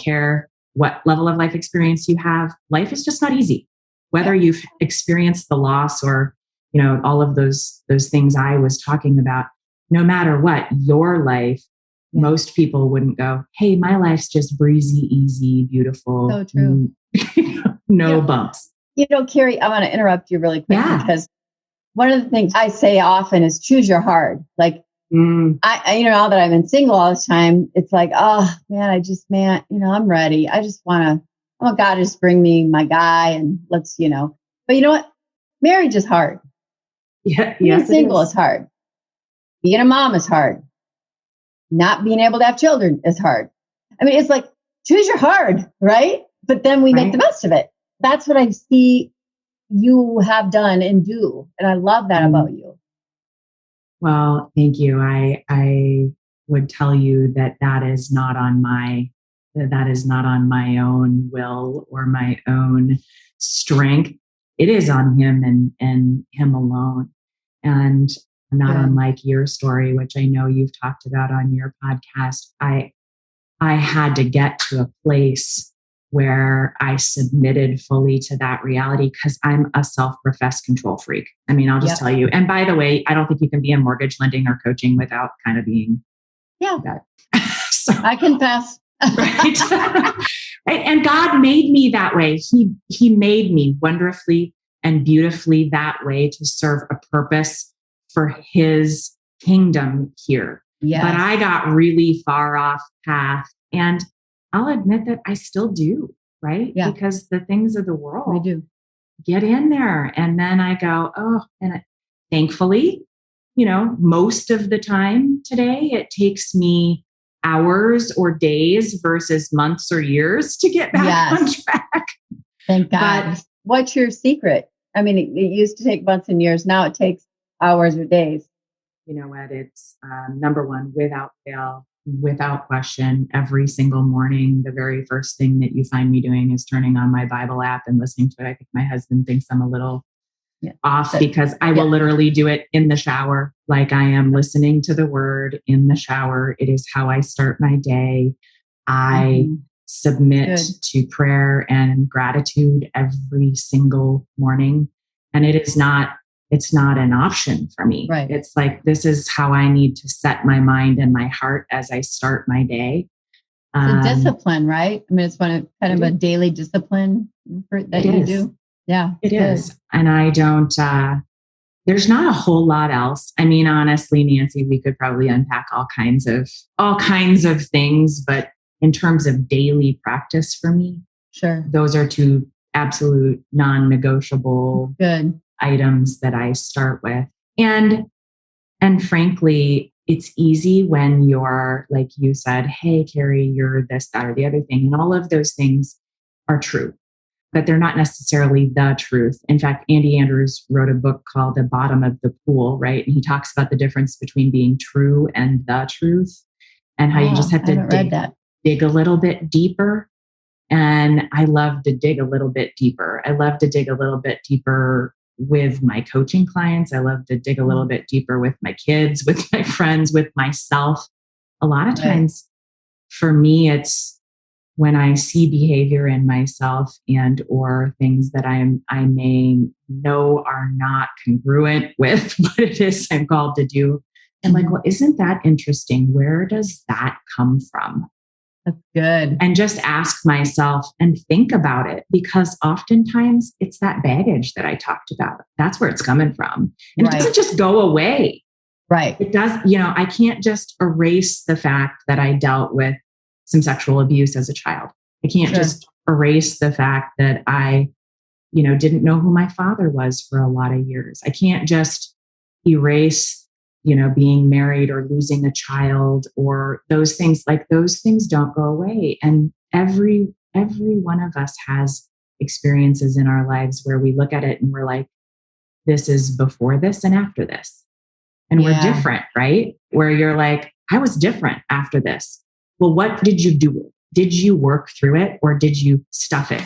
care what level of life experience you have. Life is just not easy. Whether you've experienced the loss or, all of those things I was talking about, no matter what, your life, most people wouldn't go, hey, my life's just breezy, easy, beautiful. So true. No bumps. Carrie, I want to interrupt you really quick because one of the things I say often is choose your hard. Like, I now that I've been single all this time, it's like, oh man, I'm ready. I just want God to just bring me my guy and let's, but you know what? Marriage is hard. Yeah. Being single is hard. Being a mom is hard. Not being able to have children is hard. I mean, it's like, choose your hard, right? But then we make the best of it. That's what I see you have done and do. And I love that about you. Well, thank you. I would tell you that is not on my own will or my own strength. It is on him and him alone. And not unlike your story, which I know you've talked about on your podcast, I had to get to a place where I submitted fully to that reality because I'm a self-professed control freak. I mean, I'll just tell you. And by the way, I don't think you can be in mortgage lending or coaching without kind of being that. So, I confess. Right. Right. And God made me that way. He made me wonderfully and beautifully that way to serve a purpose for his kingdom here. Yes. But I got really far off path, and I'll admit that I still do, right? Yeah. Because the things of the world we do get in there. And then I go, thankfully, most of the time today, it takes me hours or days versus months or years to get back on track. Thank God. But what's your secret? I mean, it used to take months and years. Now it takes hours or days. You know what? It's number one, without fail, without question, every single morning, the very first thing that you find me doing is turning on my Bible app and listening to it. I think my husband thinks I'm a little off because I will literally do it in the shower. Like I am listening to the word in the shower. It is how I start my day. I submit to prayer and gratitude every single morning. And it's not an option for me. Right. It's like, this is how I need to set my mind and my heart as I start my day. It's a discipline, right? I mean, it's kind of a daily discipline that you do. Yeah, it is. And I don't, there's not a whole lot else. I mean, honestly, Nancy, we could probably unpack all kinds of things, but in terms of daily practice for me, those are two absolute non-negotiable items that I start with. And frankly, it's easy when you're, like you said, hey, Carrie, you're this, that, or the other thing. And all of those things are true, but they're not necessarily the truth. In fact, Andy Andrews wrote a book called The Bottom of the Pool, right? And he talks about the difference between being true and the truth and how you just have to dig a little bit deeper. And I love to dig a little bit deeper. I love to dig a little bit deeper with my coaching clients. I love to dig a little bit deeper with my kids, with my friends, with myself. A lot of times for me, it's when I see behavior in myself and or things that I may know are not congruent with what it is I'm called to do. And like, well, isn't that interesting? Where does that come from? That's good. And just ask myself and think about it, because oftentimes it's that baggage that I talked about. That's where it's coming from. And it doesn't just go away. Right. It does, I can't just erase the fact that I dealt with some sexual abuse as a child. I can't just erase the fact that I, didn't know who my father was for a lot of years. I can't just erase being married or losing a child or those things. Like those things don't go away. And every one of us has experiences in our lives where we look at it and we're like, this is before this and after this. And we're different, right? Where you're like, I was different after this. Well, what did you do? Did you work through it or did you stuff it?